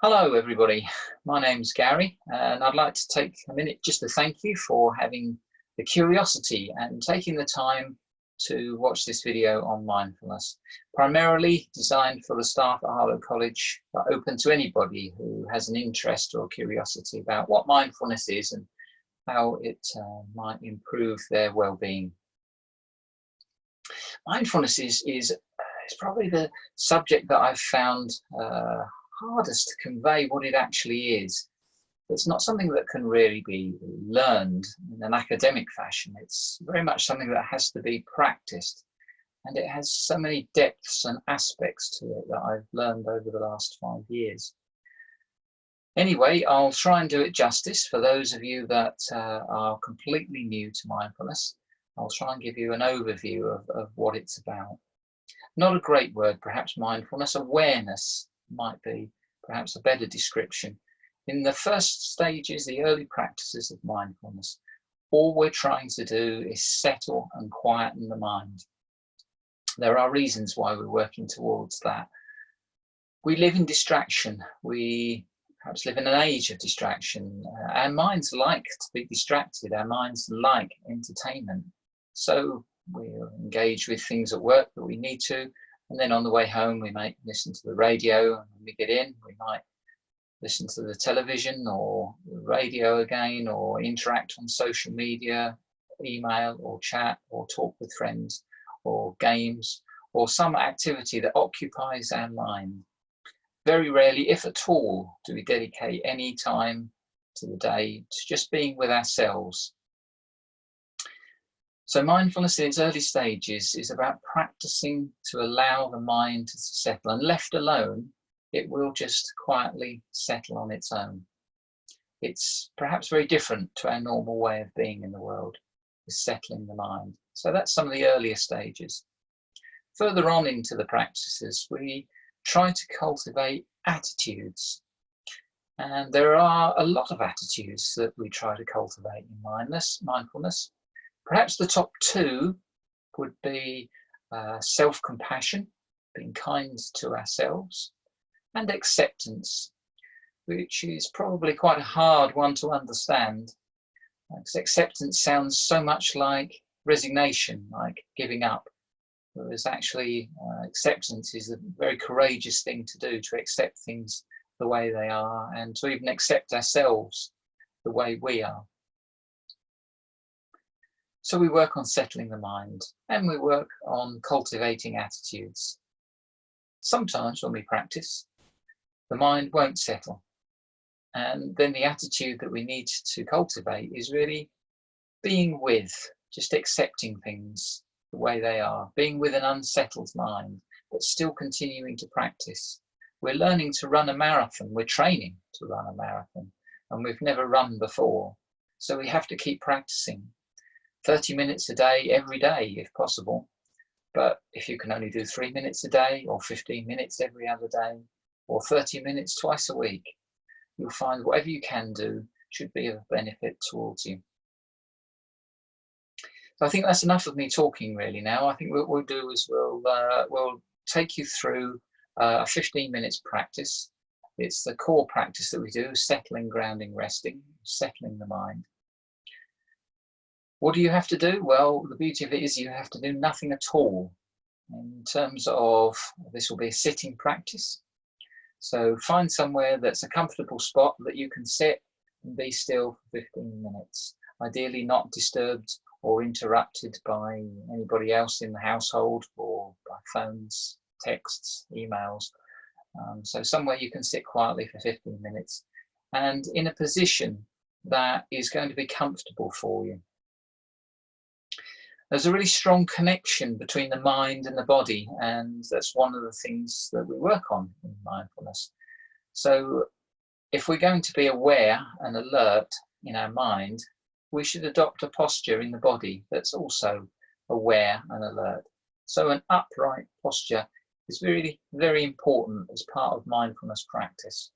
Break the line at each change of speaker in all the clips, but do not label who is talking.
Hello everybody, my name's Gary and I'd like to take a minute just to thank you for having the curiosity and taking the time to watch this video on mindfulness. Primarily designed for the staff at Harlow College, but open to anybody who has an interest or curiosity about what mindfulness is and how it might improve their well-being. Mindfulness is probably the subject that I've found hardest to convey what it actually is. It's not something that can really be learned in an academic fashion. It's very much something that has to be practiced. And it has so many depths and aspects to it that I've learned over the last 5 years. Anyway, I'll try and do it justice for those of you that are completely new to mindfulness. I'll try and give you an overview of what it's about. Not a great word, perhaps mindfulness. Awareness might be perhaps a better description. In the first stages, the early practices of mindfulness, all we're trying to do is settle and quieten the mind. There are reasons why we're working towards that. We live in distraction. We perhaps live in an age of distraction. Our minds like to be distracted. Our minds like entertainment. So we're engaged with things at work that we need to, and then on the way home we might listen to the radio, and when we get in we might listen to the television or the radio again, or interact on social media, email or chat, or talk with friends, or games, or some activity that occupies our mind. Very rarely, if at all, do we dedicate any time to the day to just being with ourselves. So mindfulness in its early stages is about practicing to allow the mind to settle, and left alone, it will just quietly settle on its own. It's perhaps very different to our normal way of being in the world, is settling the mind. So that's some of the earlier stages. Further on into the practices, we try to cultivate attitudes. And there are a lot of attitudes that we try to cultivate in mindfulness. Perhaps the top two would be self-compassion, being kind to ourselves, and acceptance, which is probably quite a hard one to understand, because acceptance sounds so much like resignation, like giving up, whereas actually acceptance is a very courageous thing to do, to accept things the way they are, and to even accept ourselves the way we are. So we work on settling the mind, and we work on cultivating attitudes. Sometimes when we practice, the mind won't settle. And then the attitude that we need to cultivate is really being with, just accepting things the way they are, being with an unsettled mind, but still continuing to practice. We're learning to run a marathon, we're training to run a marathon, and we've never run before. So we have to keep practicing. 30 minutes a day, every day, if possible. But if you can only do 3 minutes a day, or 15 minutes every other day, or 30 minutes twice a week, you'll find whatever you can do should be of benefit towards you. So I think that's enough of me talking really now. I think what we'll do is we'll take you through a 15 minutes practice. It's the core practice that we do, settling, grounding, resting, settling the mind. What do you have to do? Well, the beauty of it is you have to do nothing at all. In terms of, this will be a sitting practice. So find somewhere that's a comfortable spot that you can sit and be still for 15 minutes. Ideally not disturbed or interrupted by anybody else in the household, or by phones, texts, emails. So somewhere you can sit quietly for 15 minutes and in a position that is going to be comfortable for you. There's a really strong connection between the mind and the body, and that's one of the things that we work on in mindfulness. So if we're going to be aware and alert in our mind, we should adopt a posture in the body that's also aware and alert. So an upright posture is really very important as part of mindfulness practice.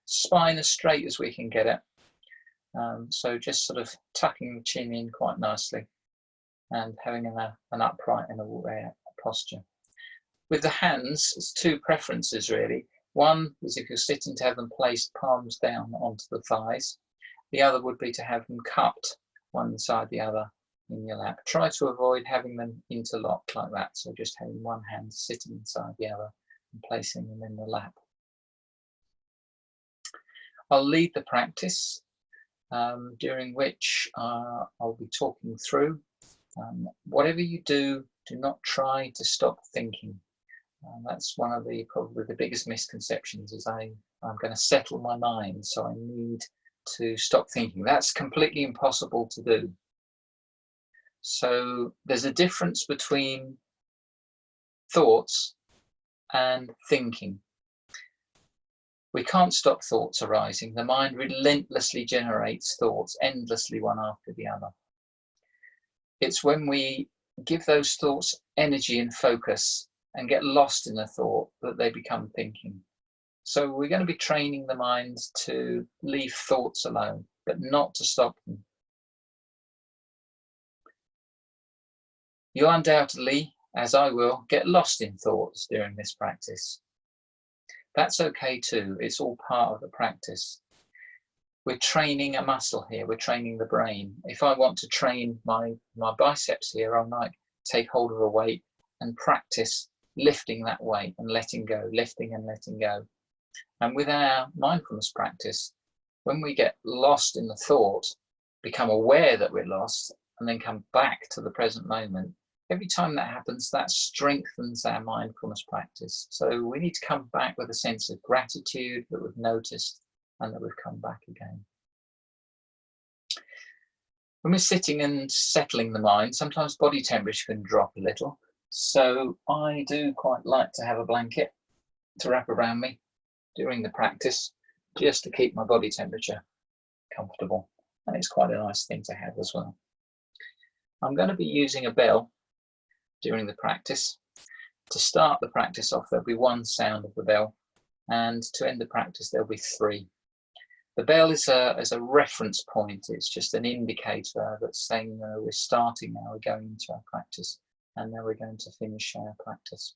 Spine as straight as we can get it. So just sort of tucking the chin in quite nicely, and having an upright and aware posture. With the hands, it's two preferences really. One is if you're sitting to have them placed palms down onto the thighs. The other would be to have them cupped one inside the other in your lap. Try to avoid having them interlocked like that. So just having one hand sitting inside the other and placing them in the lap. I'll lead the practice, during which I'll be talking through. Whatever you do, do not try to stop thinking. That's one of probably the biggest misconceptions, is I'm going to settle my mind, so I need to stop thinking. That's completely impossible to do. So there's a difference between thoughts and thinking. We can't stop thoughts arising. The mind relentlessly generates thoughts, endlessly, one after the other. It's when we give those thoughts energy and focus and get lost in a thought that they become thinking. So we're going to be training the mind to leave thoughts alone, but not to stop them. You undoubtedly, as I will, get lost in thoughts during this practice. That's okay too. It's all part of the practice. We're training a muscle here. We're training the brain. If I want to train my biceps here, I might take hold of a weight and practice lifting that weight and letting go, lifting and letting go. And with our mindfulness practice, when we get lost in the thought, become aware that we're lost, and then come back to the present moment, every time that happens, that strengthens our mindfulness practice. So we need to come back with a sense of gratitude that we've noticed and that we've come back again. When we're sitting and settling the mind, sometimes body temperature can drop a little. So I do quite like to have a blanket to wrap around me during the practice, just to keep my body temperature comfortable. And it's quite a nice thing to have as well. I'm going to be using a bell during the practice. To start the practice off, there'll be one sound of the bell, and to end the practice, there'll be three. The bell is a reference point. It's just an indicator that's saying, we're starting now, we're going into our practice, and now we're going to finish our practice.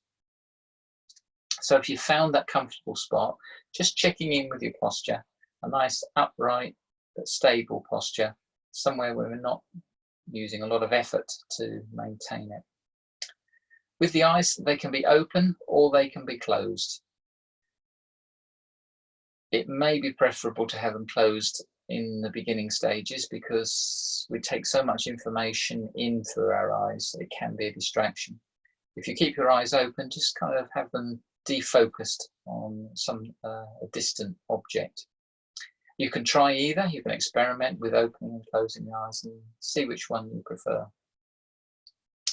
So if you found that comfortable spot, just checking in with your posture, a nice upright but stable posture, somewhere where we're not using a lot of effort to maintain it. With the eyes, they can be open or they can be closed. It may be preferable to have them closed in the beginning stages because we take so much information in through our eyes, it can be a distraction. If you keep your eyes open, just kind of have them defocused on some a distant object. You can try either. You can experiment with opening and closing the eyes and see which one you prefer.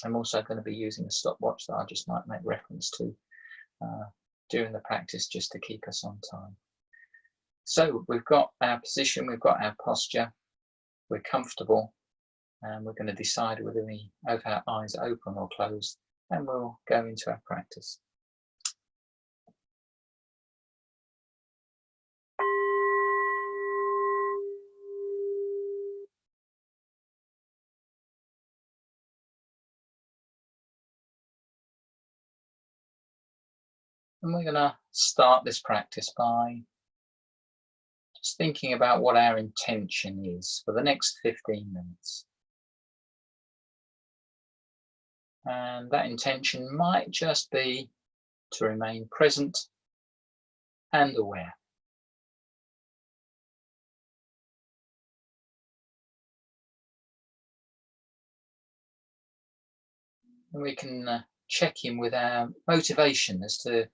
I'm also going to be using a stopwatch that I just might make reference to during the practice, just to keep us on time. So we've got our position, we've got our posture, we're comfortable, and we're going to decide whether we have our eyes open or closed, and we'll go into our practice. And we're going to start this practice by just thinking about what our intention is for the next 15 minutes. And that intention might just be to remain present and aware. And we can check in with our motivation as to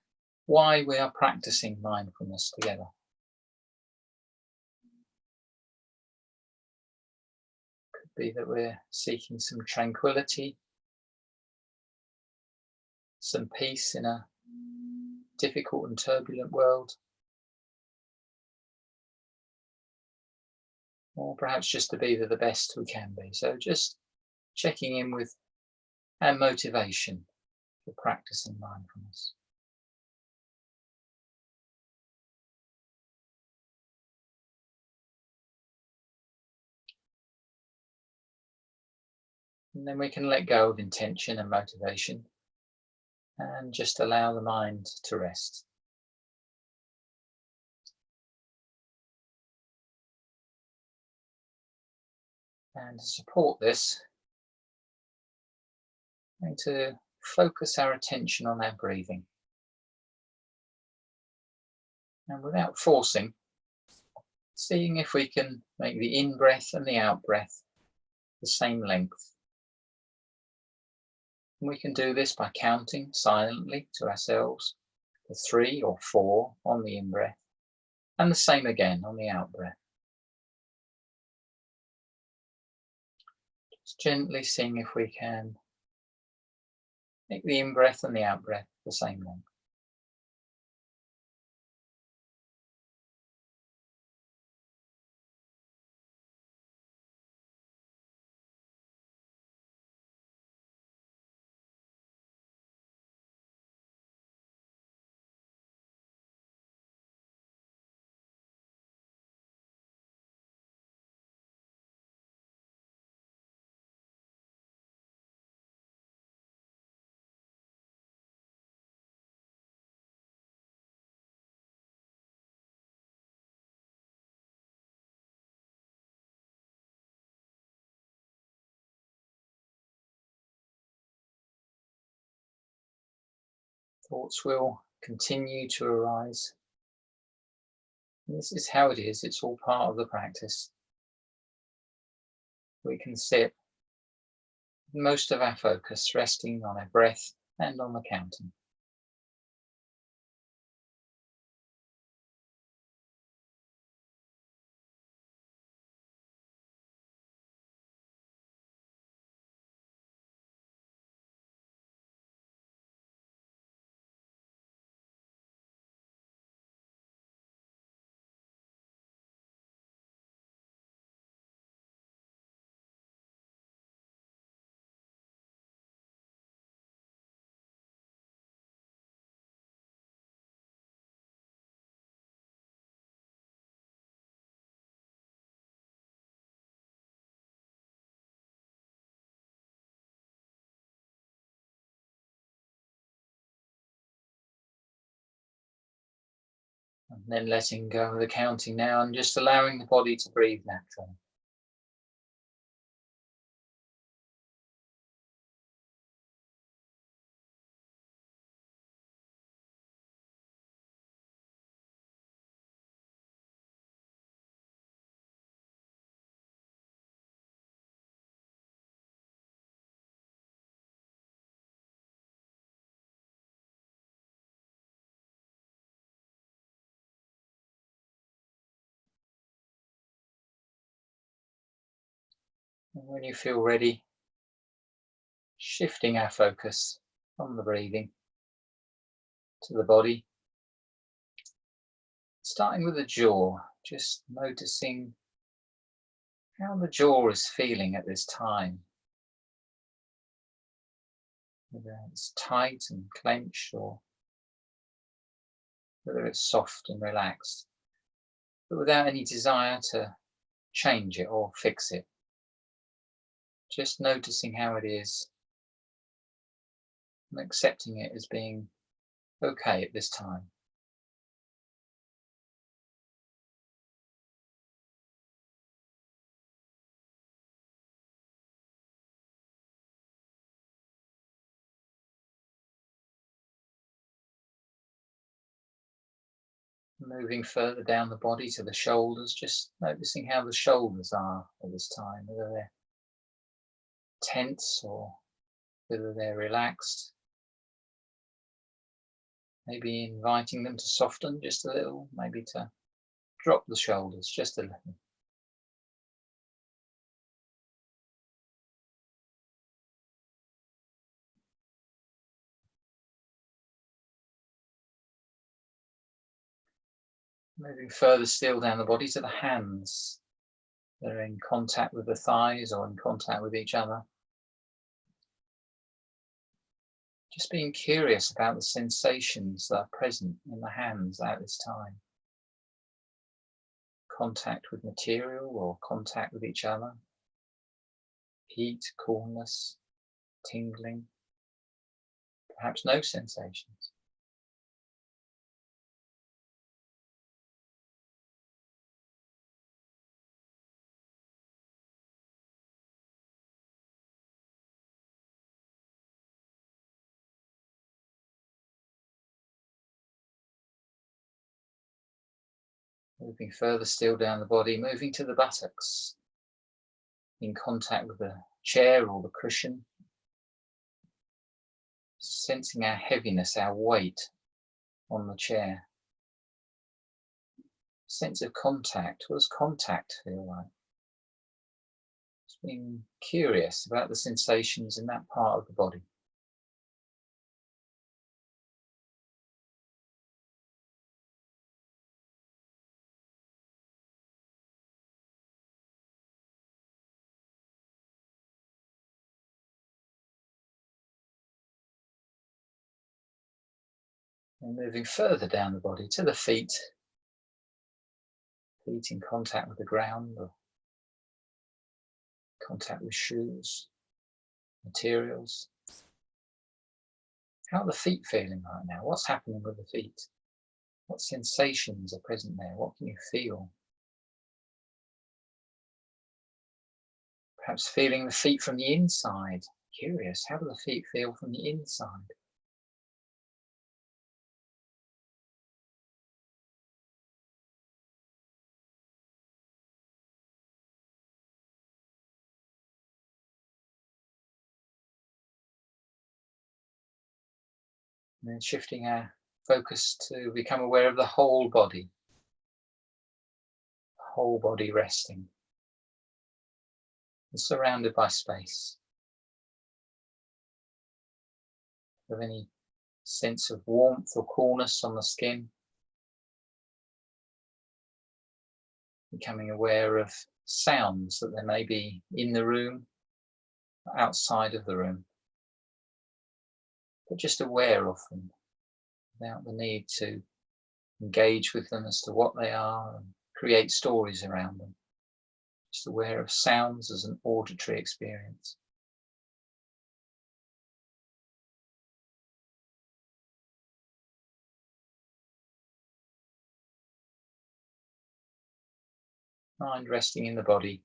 why we are practicing mindfulness together. Could be that we're seeking some tranquility, some peace in a difficult and turbulent world, or perhaps just to be the best we can be. So just checking in with our motivation for practicing mindfulness. And then we can let go of intention and motivation and just allow the mind to rest. And to support this, we're going to focus our attention on our breathing. And without forcing, seeing if we can make the in-breath and the out-breath the same length. And we can do this by counting silently to ourselves to 3 or 4 on the in-breath, and the same again on the out-breath. Just gently seeing if we can make the in-breath and the out-breath the same length. Thoughts will continue to arise. And this is how it is, it's all part of the practice. We can sit with most of our focus resting on our breath and on the counting. And then letting go of the counting now and just allowing the body to breathe naturally. And when you feel ready, shifting our focus from the breathing to the body, starting with the jaw, just noticing how the jaw is feeling at this time. Whether it's tight and clenched or whether it's soft and relaxed, but without any desire to change it or fix it. Just noticing how it is and accepting it as being okay at this time. Moving further down the body to the shoulders, just noticing how the shoulders are at this time, whether they're tense or whether they're relaxed. Maybe inviting them to soften just a little, maybe to drop the shoulders just a little. Moving further still down the body to the hands. They're in contact with the thighs or in contact with each other. Just being curious about the sensations that are present in the hands at this time. Contact with material or contact with each other. Heat, coolness, tingling. Perhaps no sensations. Moving further still down the body, moving to the buttocks, in contact with the chair or the cushion, sensing our heaviness, our weight on the chair. Sense of contact. What does contact feel like? Just being curious about the sensations in that part of the body. And moving further down the body to the feet. Feet in contact with the ground, or contact with shoes, materials. How are the feet feeling right now? What's happening with the feet? What sensations are present there? What can you feel? Perhaps feeling the feet from the inside. Curious, how do the feet feel from the inside? And then shifting our focus to become aware of the whole body. Whole body resting. And surrounded by space. With any sense of warmth or coolness on the skin. Becoming aware of sounds that there may be in the room, outside of the room. But just aware of them, without the need to engage with them as to what they are and create stories around them. Just aware of sounds as an auditory experience. Mind resting in the body,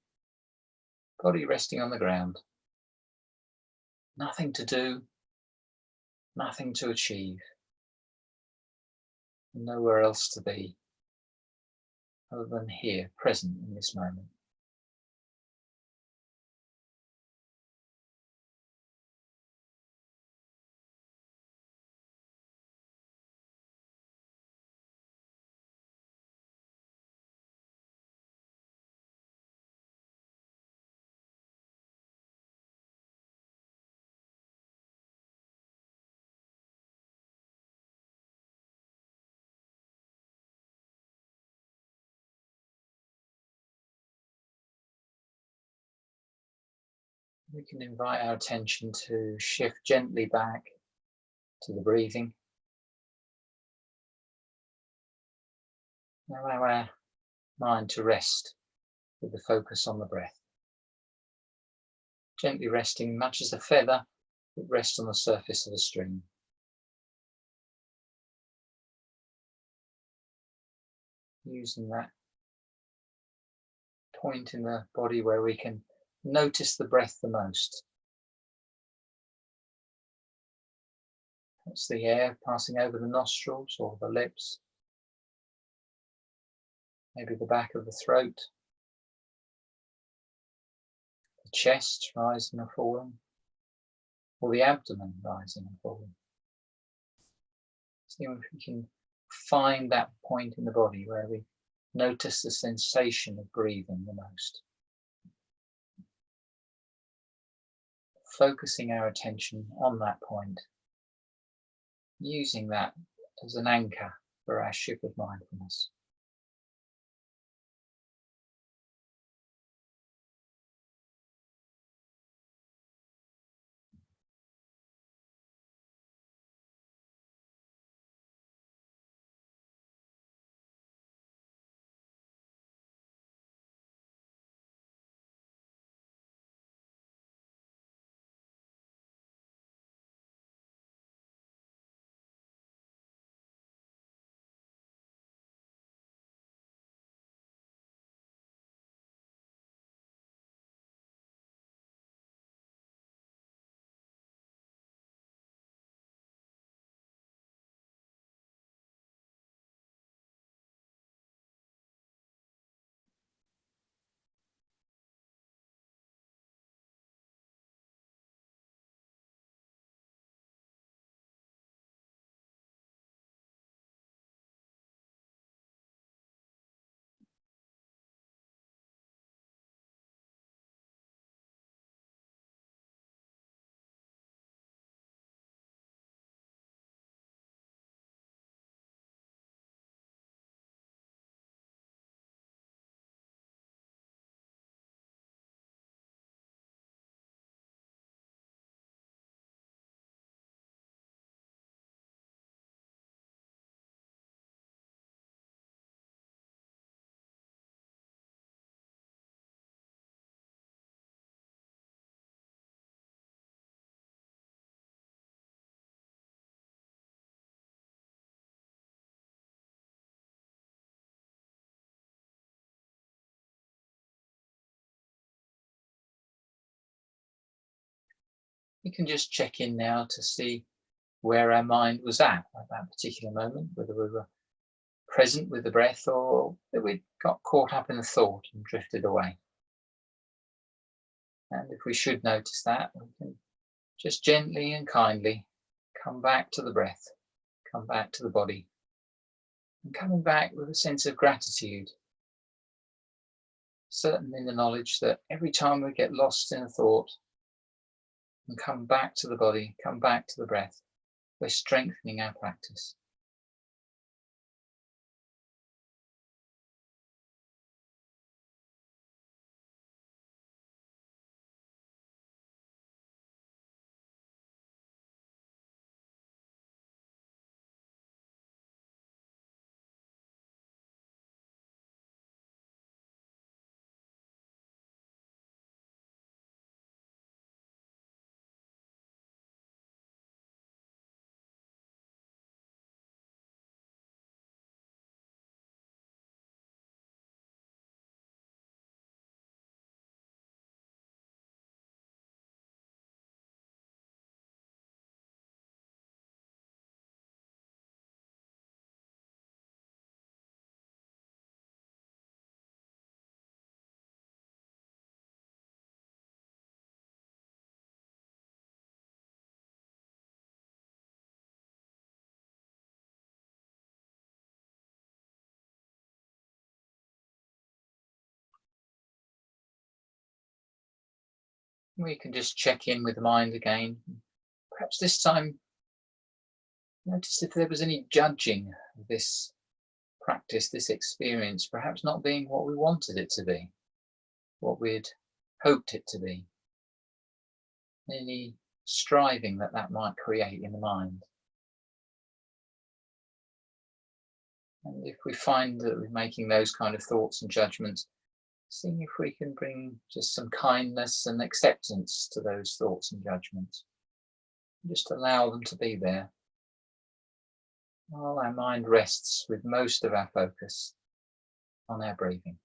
body resting on the ground. Nothing to do, nothing to achieve, nowhere else to be other than here, present in this moment. We can invite our attention to shift gently back to the breathing. Allow our mind to rest with the focus on the breath. Gently resting, much as a feather would rest on the surface of a stream. Using that point in the body where we can notice the breath the most. That's the air passing over the nostrils or the lips. Maybe the back of the throat. The chest rising and falling. Or the abdomen rising and falling. See if we can find that point in the body where we notice the sensation of breathing the most. Focusing our attention on that point. Using that as an anchor for our ship of mindfulness. We can just check in now to see where our mind was at that particular moment, whether we were present with the breath or that we got caught up in a thought and drifted away. And if we should notice that, we can just gently and kindly come back to the breath, come back to the body, and coming back with a sense of gratitude, certain in the knowledge that every time we get lost in a thought and come back to the body, come back to the breath, we're strengthening our practice. We can just check in with the mind again. Perhaps this time, notice if there was any judging of this practice, this experience, perhaps not being what we wanted it to be, what we'd hoped it to be. Any striving that might create in the mind. And if we find that we're making those kind of thoughts and judgments, seeing if we can bring just some kindness and acceptance to those thoughts and judgments. Just allow them to be there while our mind rests with most of our focus on our breathing.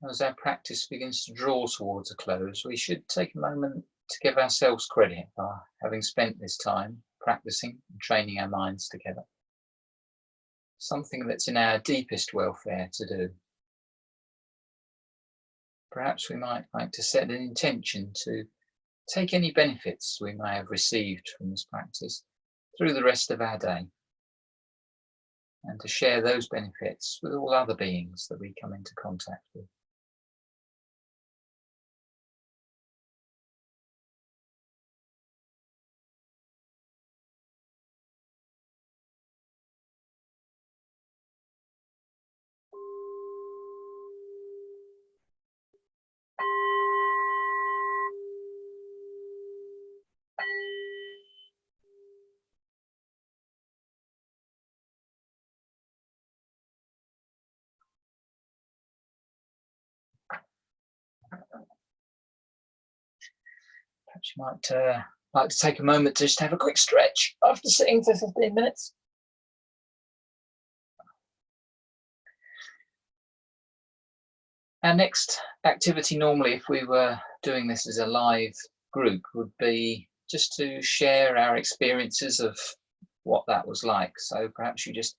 As our practice begins to draw towards a close, we should take a moment to give ourselves credit for having spent this time practicing and training our minds together. Something that's in our deepest welfare to do. Perhaps we might like to set an intention to take any benefits we may have received from this practice through the rest of our day, and to share those benefits with all other beings that we come into contact with. Perhaps you might like to take a moment to just have a quick stretch after sitting for 15 minutes. Our next activity, normally if we were doing this as a live group, would be just to share our experiences of what that was like. So perhaps you just,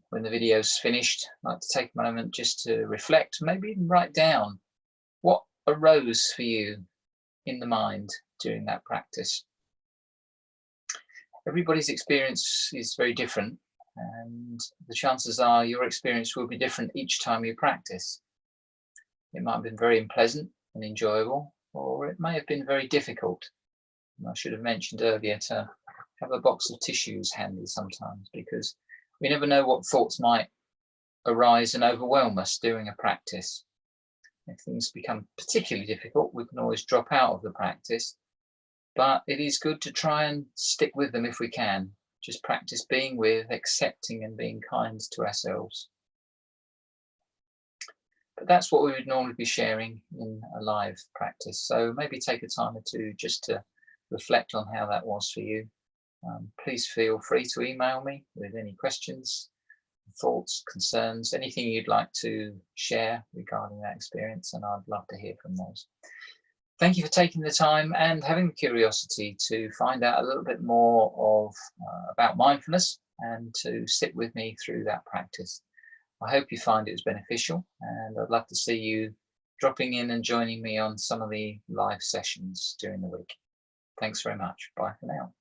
when the video's finished, like to take a moment just to reflect, maybe even write down what arose for you in the mind during that practice. Everybody's experience is very different, and the chances are your experience will be different each time you practice. It might have been very unpleasant and enjoyable, or it may have been very difficult. And I should have mentioned earlier to have a box of tissues handy sometimes, because we never know what thoughts might arise and overwhelm us during a practice. If things become particularly difficult, we can always drop out of the practice, but it is good to try and stick with them if we can. Just practice being with, accepting, and being kind to ourselves. But that's what we would normally be sharing in a live practice. So maybe take a time or two just to reflect on how that was for you. Please feel free to email me with any questions, thoughts, concerns, anything you'd like to share regarding that experience, and I'd love to hear from those. Thank you for taking the time and having the curiosity to find out a little bit more about mindfulness and to sit with me through that practice. I hope you find it was beneficial, and I'd love to see you dropping in and joining me on some of the live sessions during the week. Thanks very much. Bye for now.